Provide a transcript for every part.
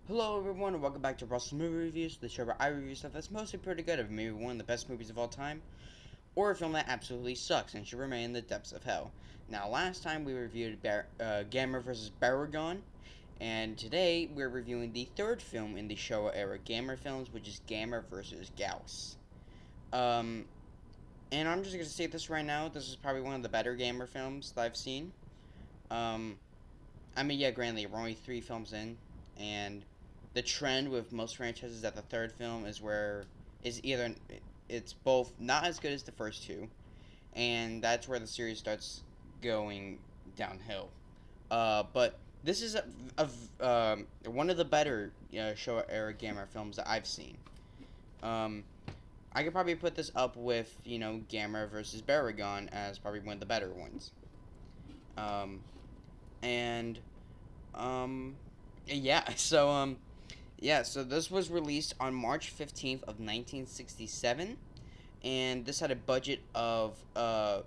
Hello everyone and welcome back to Russell's Movie Reviews, the show where I review stuff that's mostly pretty good of maybe one of the best movies of all time, or a film that absolutely sucks and should remain in the depths of hell. Now last time we reviewed Gamera vs. Baragon, and today we're reviewing the third film in the Showa era Gamera films, which is Gamera vs. Gyaos. Um, and I'm just going to say this right now, this is probably one of the better Gamera films that I've seen. Um, yeah, granted, we're only 3 films in, and the trend with most franchises that the third film is either it's both not as good as the first two, and that's where the series starts going downhill. But this is one of the better Showa era Gamera films that I've seen. Um, I could probably put this up with Gamera versus Baragon as probably one of the better ones. Um, and um, yeah, so this was released on March 15th of 1967, and this had a budget of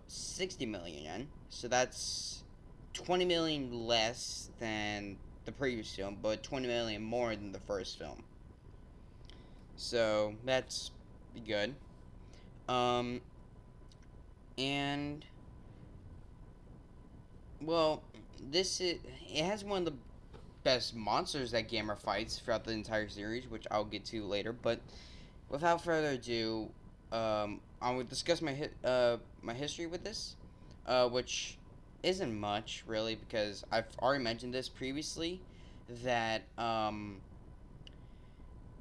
60 million yen. So that's 20 million less than the previous film, but 20 million more than the first film. So that's good. Um and well, it has one of the best monsters that Gamera fights throughout the entire series, which I'll get to later. But without further ado, I will discuss my history with this, which isn't much really because I've already mentioned this previously. That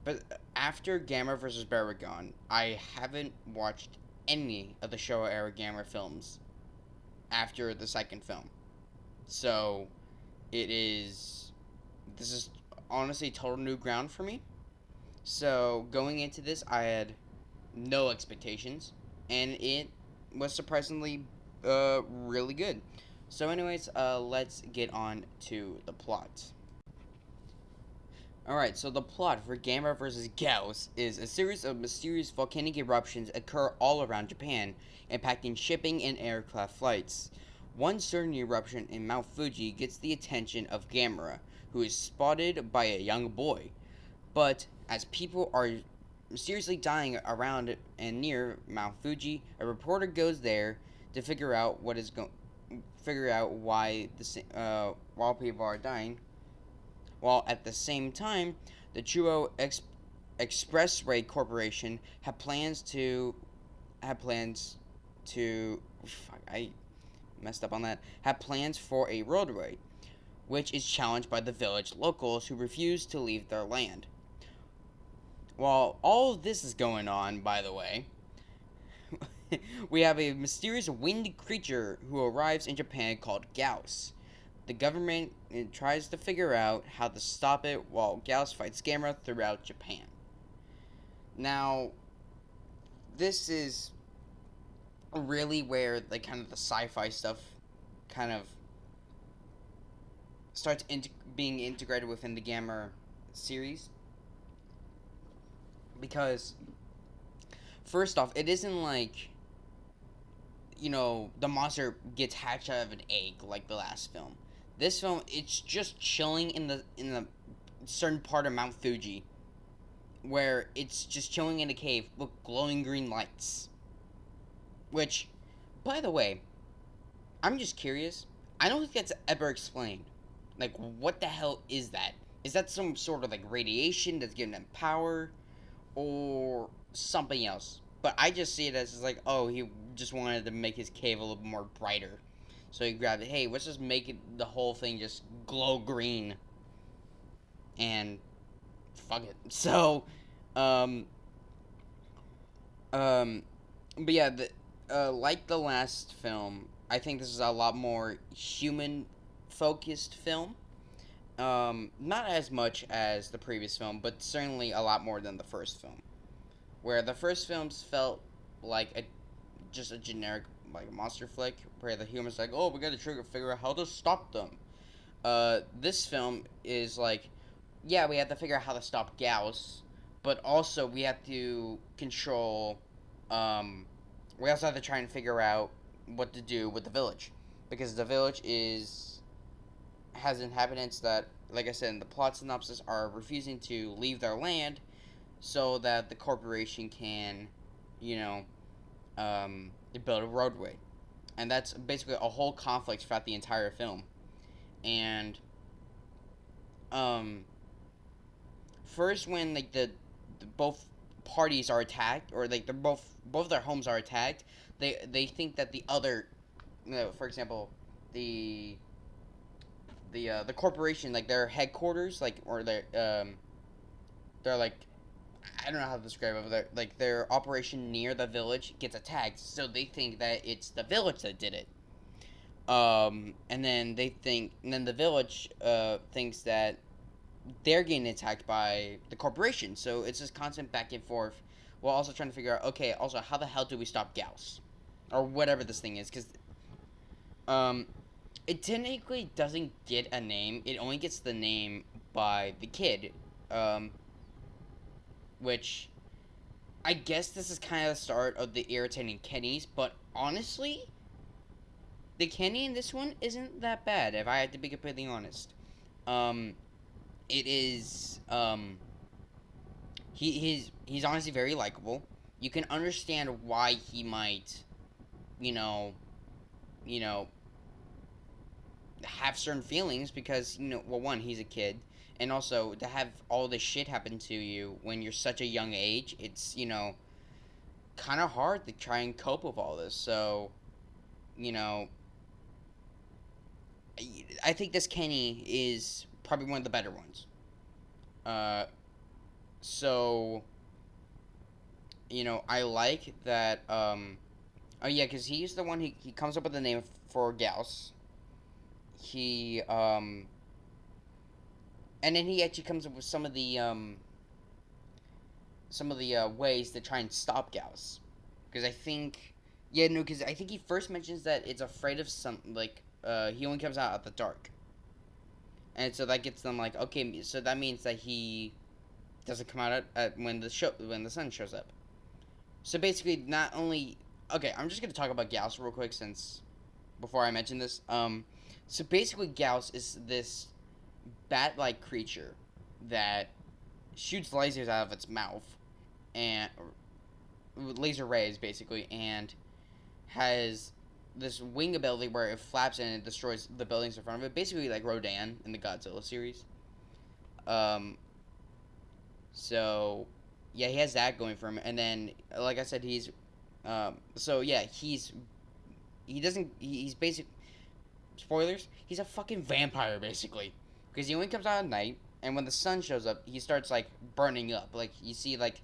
but after Gamera versus Baragon, I haven't watched any of the Showa era Gamera films after the second film. So it is this is honestly total new ground for me. So going into this, I had no expectations, and it was surprisingly really good. So, anyways, let's get on to the plot. Alright, so the plot for Gamera vs. Gyaos is a series of mysterious volcanic eruptions occur all around Japan, impacting shipping and aircraft flights. One certain eruption in Mount Fuji gets the attention of Gamera, who is spotted by a young boy. But as people are mysteriously dying around and near Mount Fuji, a reporter goes there to figure out why while people are dying. While at the same time, the Expressway Corporation have plans to fuck, I messed up on that. Have plans for a roadway, which is challenged by the village locals who refuse to leave their land. While all of this is going on, by the way, we have a mysterious winged creature who arrives in Japan called Gyaos. The government tries to figure out how to stop it while Gyaos fights Gamera throughout Japan. Now, this is really where kind of the sci-fi stuff kind of starts being integrated within the Gamera series, because first off, it isn't like the monster gets hatched out of an egg like the last film. This film, it's just chilling in the certain part of Mount Fuji, where it's just chilling in a cave with glowing green lights. Which, by the way, I'm just curious. I don't think that's ever explained. Like, what the hell is that? Is that some sort of like radiation that's giving them power, or something else? But I just see it as like, oh, he just wanted to make his cave a little more brighter. So he grabbed it. Hey, let's just make the whole thing just glow green. And fuck it. So, um, um, but yeah, like the last film, I think this is a lot more human focused film. Not as much as the previous film, but certainly a lot more than the first film. Where the first films felt like just a generic like monster flick, where the humans like, oh, we got to figure out how to stop them. This film is like, yeah, we have to figure out how to stop Gyaos, but also we have to control. Um, we also have to try and figure out what to do with the village, because the village is has inhabitants that like I said in the plot synopsis, are refusing to leave their land so that the corporation can, you know, build a roadway. And that's basically a whole conflict throughout the entire film. And um, first, when like the both parties are attacked, or like they're both their homes are attacked, they think that the other, for example, the the corporation, like their headquarters, like or they're like, I don't know how to describe it, but like their operation near the village gets attacked, so they think that it's the village that did it. And then the village thinks that they're getting attacked by the corporation. So it's this constant back and forth, while also trying to figure out, okay, also how the hell do we stop Gyaos, or whatever this thing is, because um, it technically doesn't get a name. It only gets the name by the kid, um, which I guess this is kind of the start of the irritating Kennys. But honestly, the Kenny in this one isn't that bad, if I had to be completely honest. Um, it is he's honestly very likable. You can understand why he might, you know, you know, have certain feelings, because well, one, he's a kid, and also to have all this shit happen to you when you're such a young age, it's kind of hard to try and cope with all this. So, you know, I think this Kenny is probably one of the better ones. Uh, so I like that. Oh yeah, because he's the one, he comes up with the name for Gyaos. He and then he actually comes up with some of the ways to try and stop Gyaos. Because I think, yeah, no, because I think he first mentions that it's afraid of some, like, he only comes out at the dark. And so that gets them like, okay, so that means that he doesn't come out at when the sun shows up. So basically, not only, okay, I'm just gonna talk about Gyaos real quick, since before I mention this. So basically, Gyaos is this bat-like creature that shoots lasers out of its mouth, and laser rays basically, and has this wing ability where it flaps and it destroys the buildings in front of it, basically like Rodan in the Godzilla series. Um, so yeah, he has that going for him, and then like I said, so yeah, he doesn't he's basic spoilers. He's a fucking vampire basically, because he only comes out at night, and when the sun shows up, he starts like burning up. Like you see, like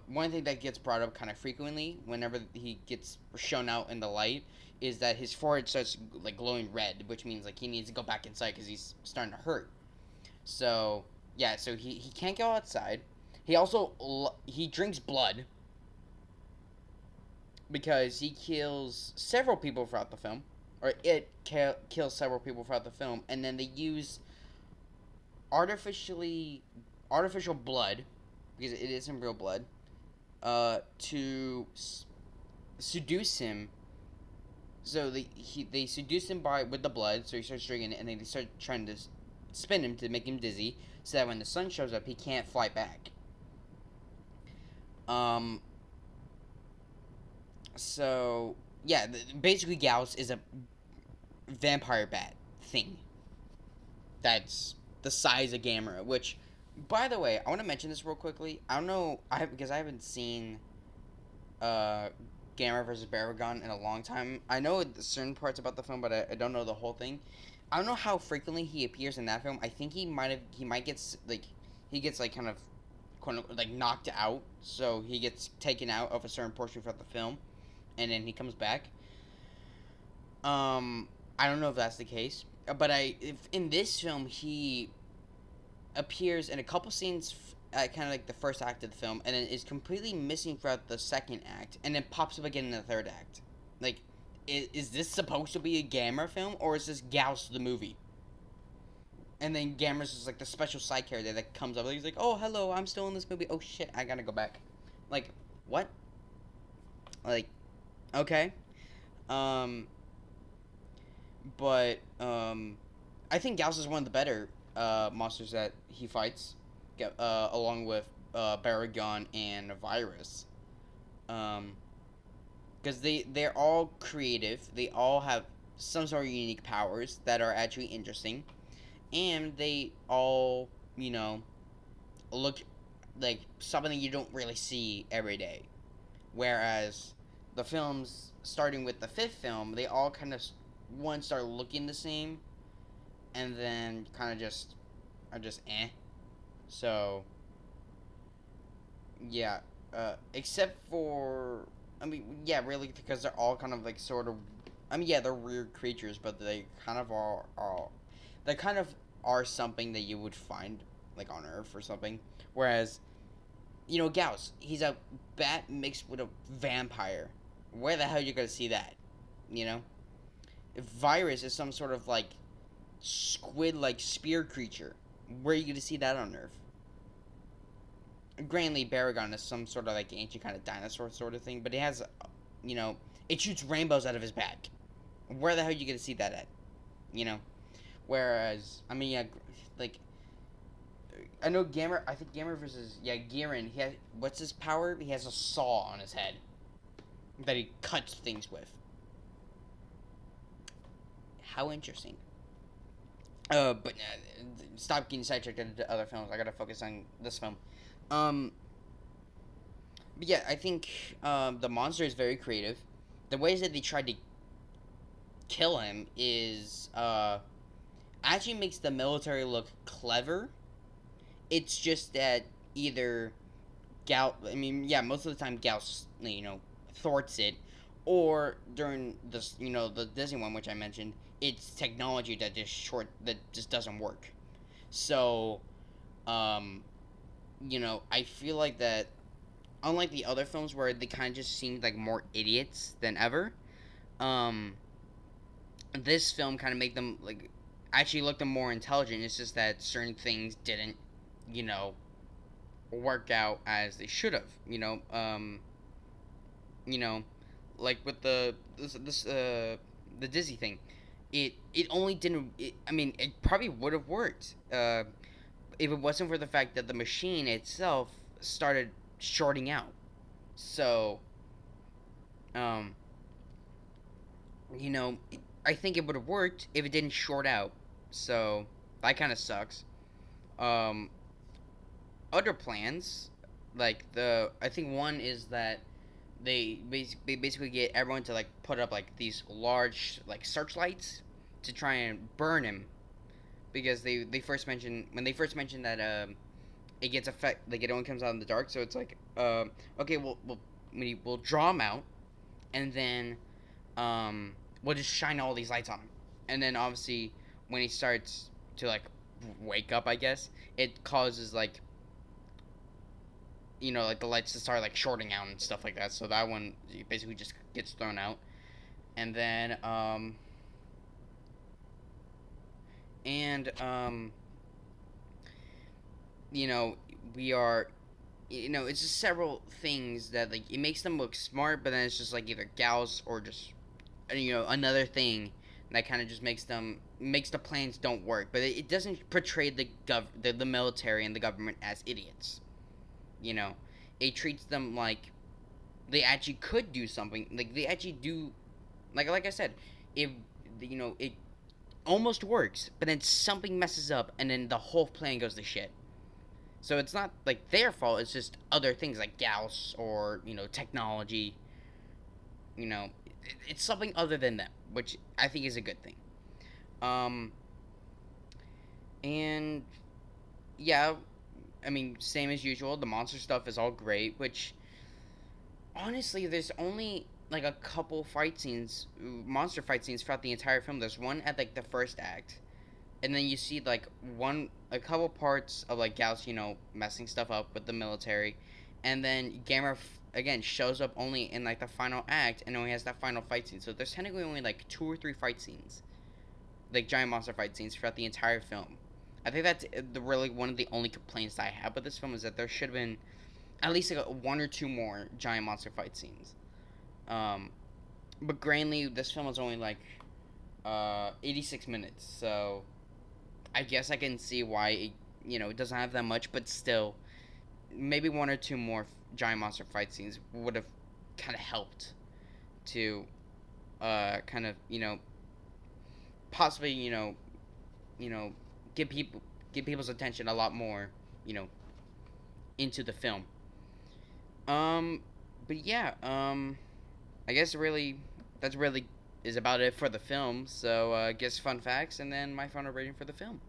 one thing that gets brought up kind of frequently whenever he gets shown out in the light is that his forehead starts like glowing red, which means like he needs to go back inside because he's starting to hurt. So yeah, so he can't go outside. He also he drinks blood because he kills several people throughout the film, or kills several people throughout the film, and then they use artificial blood, because it isn't real blood, to seduce him. So they seduce him with the blood, so he starts drinking it, and then they start trying to spin him to make him dizzy, so that when the sun shows up, he can't fly back. Um. So yeah, basically, Gyaos is a vampire bat thing that's the size of Gamera. Which, by the way, I want to mention this real quickly. I don't know, because I haven't seen uh, Gamera versus Baragon in a long time. I know certain parts about the film, but I don't know the whole thing. I don't know how frequently he appears in that film. I think he might get like he gets like kind of like knocked out, so he gets taken out of a certain portion throughout the film, and then he comes back. I don't know if that's the case, but if in this film he appears in a couple scenes at kind of like the first act of the film, and then is completely missing throughout the second act, and then pops up again in the third act. Like, is this supposed to be a Gamera film, or is this Gyaos the movie? And then Gamera's just like the special side character that comes up. He's like, "Oh, hello, I'm still in this movie. Oh shit, I gotta go back." Like, what? Like, okay. Um, but I think Gyaos is one of the better monsters that he fights, along with Baragon and Virus. Um, because they're all creative. They all have some sort of unique powers that are actually interesting, and they all look like something you don't really see every day. Whereas the films, starting with the fifth film, they all kind of one start looking the same, and then kind of just are just eh. So yeah, except for yeah, really because they're all kind of like sort of, yeah, they're weird creatures, but they kind of are they kind of are something that you would find like on Earth or something. Whereas Gyaos, he's a bat mixed with a vampire. Where the hell are you gonna see that? You know, if Virus is some sort of like squid-like spear creature, where are you gonna see that on Earth? Granted, Baragon is some sort of like ancient kind of dinosaur sort of thing, but it has, you know, it shoots rainbows out of his back. Where the hell are you gonna see that at? You know, whereas yeah, like I know Gamera. I think Gamera versus Giran. He has what's his power? He has a saw on his head that he cuts things with. How interesting. But stop getting sidetracked into other films. I gotta focus on this film. Um, but yeah, I think the monster is very creative. The ways that they tried to kill him is actually makes the military look clever. It's just that either yeah, most of the time Gyaos, thwarts it, or during this, the Disney one, which I mentioned, it's technology that just doesn't work. So, um, I feel like that, unlike the other films where they kind of just seemed like more idiots than ever, um, this film kind of made them like actually look them more intelligent. It's just that certain things didn't, you know, work out as they should have. You know, like with the Disney thing, it only didn't. It probably would have worked if it wasn't for the fact that the machine itself started shorting out. So, um, you know, I think it would have worked if it didn't short out. So that kind of sucks. Um, Other plans, like I think one is that they basically get everyone to like put up like these large like searchlights to try and burn him because they first mentioned when they first mentioned that it gets effect like it only comes out in the dark, so it's like okay, we'll draw him out and then um we'll just shine all these lights on him, and then obviously when he starts to like wake up, I guess it causes like like the lights to start like shorting out and stuff like that. So that one basically just gets thrown out, and then and you know we are it's just several things that like it makes them look smart, but then it's just like either gals or just another thing that kind of just makes the plans don't work, but it doesn't portray the military and the government as idiots. you know it treats them like they actually could do something, like they actually do, like I said, if it almost works, but then something messes up and then the whole plan goes to shit. So it's not like their fault, it's just other things like Gauss or technology. It's something other than them, which I think is a good thing. um and yeah, same as usual, the monster stuff is all great, which honestly, there's only like a couple fight scenes, monster fight scenes throughout the entire film. There's one at like the first act, and then you see like a couple parts of like Gauss, messing stuff up with the military, and then Gamera again shows up only in like the final act and only has that final fight scene. So there's technically only like 2 or 3 fight scenes, like giant monster fight scenes throughout the entire film. I think that's really one of the only complaints I have with this film is that there should have been at least like 1 or 2 more giant monster fight scenes. Um, but grandly, this film is only like 86 minutes, so I guess I can see why it doesn't have that much, but still, maybe one or two more giant monster fight scenes would have kind of helped to kind of possibly you know get people's attention a lot more you know into the film. Um, but yeah, I guess really that's really is about it for the film. So I guess fun facts and then my final rating for the film.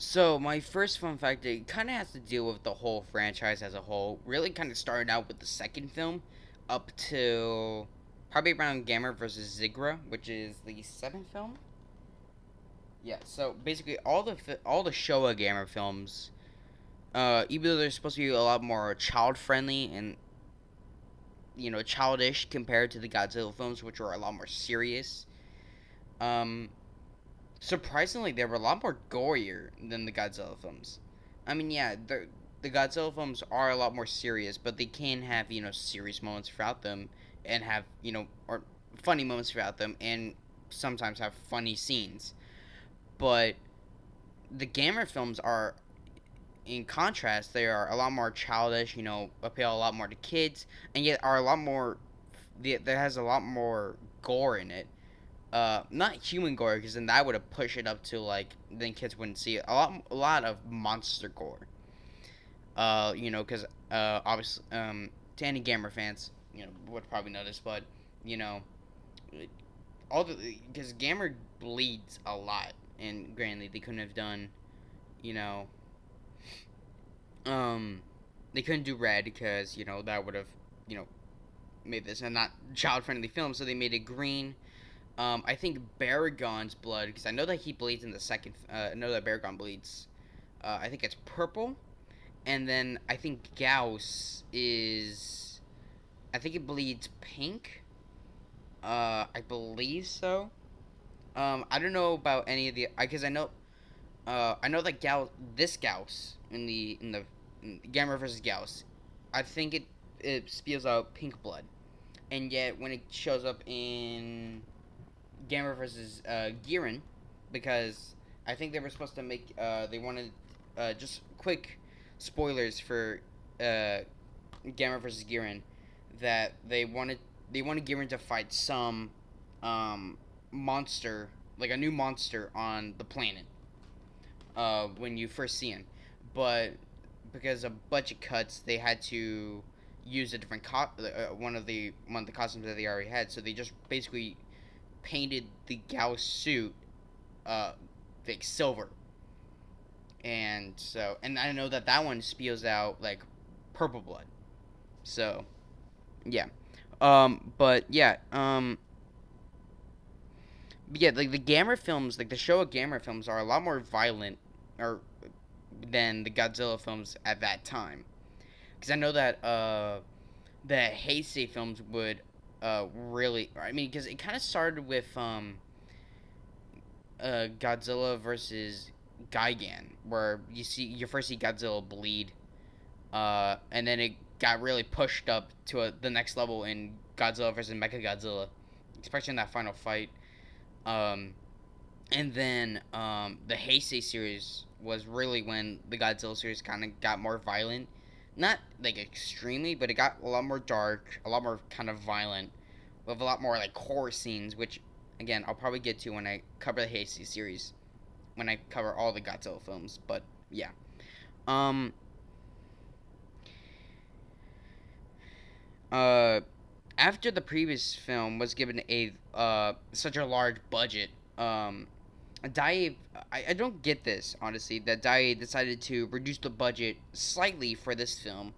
So my first fun fact, it kind of has to deal with the whole franchise as a whole. Really, kind of started out with the second film, up to probably around Gamera versus Zigra, which is the seventh film. Yeah. So basically, all the Showa Gamera films, even though they're supposed to be a lot more child friendly and childish compared to the Godzilla films, which were a lot more serious. Um, Surprisingly, they were a lot more gorier than the Godzilla films. I mean, yeah, the Godzilla films are a lot more serious, but they can have serious moments throughout them, and have or funny moments throughout them, and sometimes have funny scenes. But the Gamera films are, in contrast, they are a lot more childish. Appeal a lot more to kids, and yet are a lot more. There has a lot more gore in it. Not human gore, because then that would have pushed it up to like then kids wouldn't see it. A lot of monster gore. Because obviously, to any Gamer fans, would probably know this, but you know, all the because Gamer bleeds a lot, and granted, they couldn't have done, you know, um, they couldn't do red because that would have, you know, made this a not child friendly film, so they made it green. I think Baragon's blood, because I know that he bleeds in the second. I know that Baragon bleeds. I think it's purple, and then I think Gyaos is. I think it bleeds pink. I believe so. I don't know about any of the because I know. I know that this Gyaos in Gamera versus Gyaos, I think it spews out pink blood, and yet when it shows up in Gamera versus Giran, because I think they were supposed to make they wanted just quick spoilers for Gamera versus Giran, that they wanted Giran to fight some monster, like a new monster on the planet when you first see him, but because of budget cuts they had to use a different one of the costumes that they already had, so they just basically painted the Gauss suit uh like silver, and I know that one spews out like purple blood. So yeah, but yeah, like the Gamera films, like the Showa Gamera films, are a lot more violent, or than the Godzilla films at that time. Because I know that the Heisei films would really, I mean, because it kind of started with Godzilla versus Gigan, where you first see Godzilla bleed, and then it got really pushed up to the next level in Godzilla versus Mechagodzilla, especially in that final fight. Um, and then the Heisei series was really when the Godzilla series kind of got more violent. Not like extremely, but it got a lot more dark, a lot more kind of violent, with a lot more like horror scenes, which again I'll probably get to when I cover the Heisei series, when I cover all the Godzilla films. But yeah, um, uh, after the previous film was given a such a large budget, Dai, I don't get this honestly. That Dai decided to reduce the budget slightly for this film,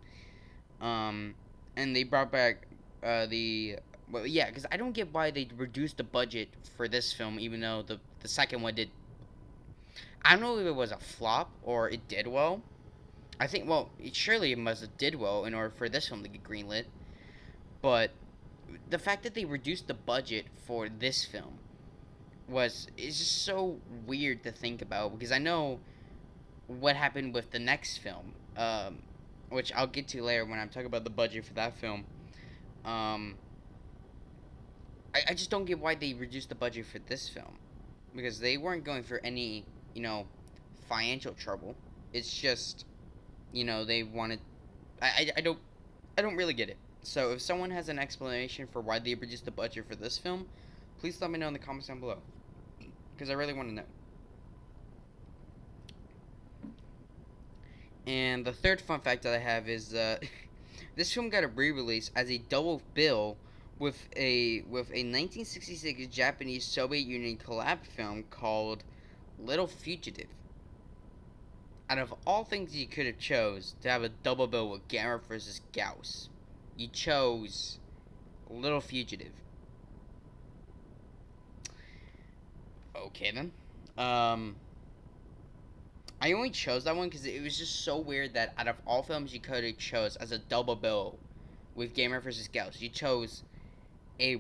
um, and they brought back the well, yeah, because I don't get why they reduced the budget for this film, even though the second one did. I don't know if it was a flop or it did well. I think surely it must have did well in order for this film to get greenlit. But the fact that they reduced the budget for this film is just so weird to think about, because I know what happened with the next film, which I'll get to later when I'm talking about the budget for that film. Um, I just don't get why they reduced the budget for this film. because they weren't going for any, you know, financial trouble. It's just, they wanted. I don't really get it. So if someone has an explanation for why they reduced the budget for this film, please let me know in the comments down below, because I really want to know. And the third fun fact that I have is this film got a re-release as a double bill with a 1966 Japanese Soviet Union collab film called Little Fugitive. Out of all things you could have chose to have a double bill with Gamera versus Gyaos, you chose Little Fugitive. Okay then. I only chose that one because it was just so weird that out of all films you could have chose as a double bill with Gamer vs. Gyaos, you chose a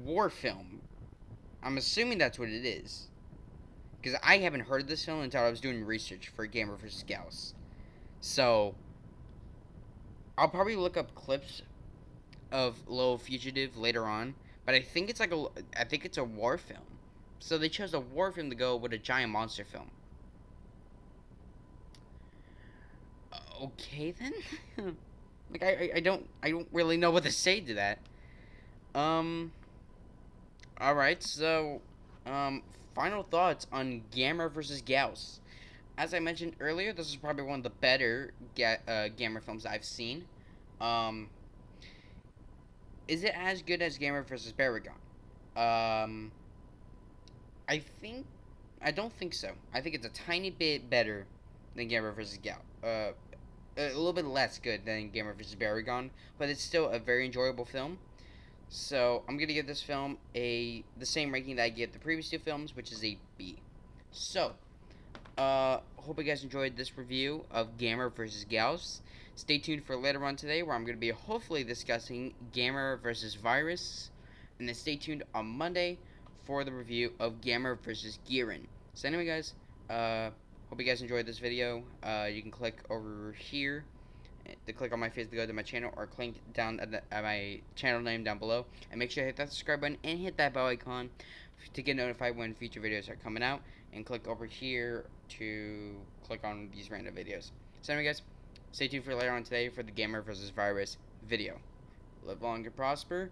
war film. I'm assuming that's what it is, because I haven't heard of this film until I was doing research for Gamer vs. Gyaos. So I'll probably look up clips of Little Fugitive later on, but I think it's a war film. So they chose a war film to go with a giant monster film. Okay then. Like I don't really know what to say to that. Um. All right. So, final thoughts on Gamera versus Gyaos. As I mentioned earlier, this is probably one of the better Gamera films I've seen. Um. Is it as good as Gamera versus Baragon? Um. I think. I don't think so. I think it's a tiny bit better than Gamera versus Gyaos. A little bit less good than Gamera vs. Baragon, but it's still a very enjoyable film. So I'm gonna give this film the same ranking that I gave the previous two films, which is a B. So, hope you guys enjoyed this review of Gamera vs. Gyaos. Stay tuned for later on today, where I'm gonna be hopefully discussing Gamera vs. Virus, and then stay tuned on Monday for the review of Gamera vs. Giran. So anyway, guys, hope you guys enjoyed this video. You can click over here to click on my face to go to my channel, or click down at my channel name down below, and make sure to hit that subscribe button and hit that bell icon to get notified when future videos are coming out, and click over here to click on these random videos. So anyway, guys, stay tuned for later on today for the Gamer vs. Virus video. Live long and prosper,